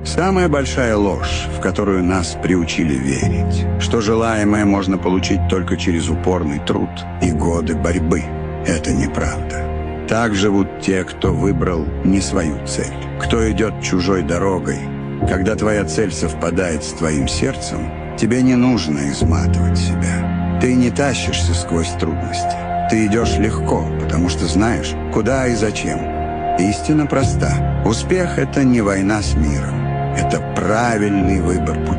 Самая большая ложь, в которую нас приучили верить, что желаемое можно получить только через упорный труд и годы борьбы. Это неправда. Так живут те, кто выбрал не свою цель, кто идет чужой дорогой. Когда твоя цель совпадает с твоим сердцем, тебе не нужно изматывать себя. Ты не тащишься сквозь трудности. Ты идешь легко, потому что знаешь, куда и зачем. Истина проста. Успех — это не война с миром. Это правильный выбор пути.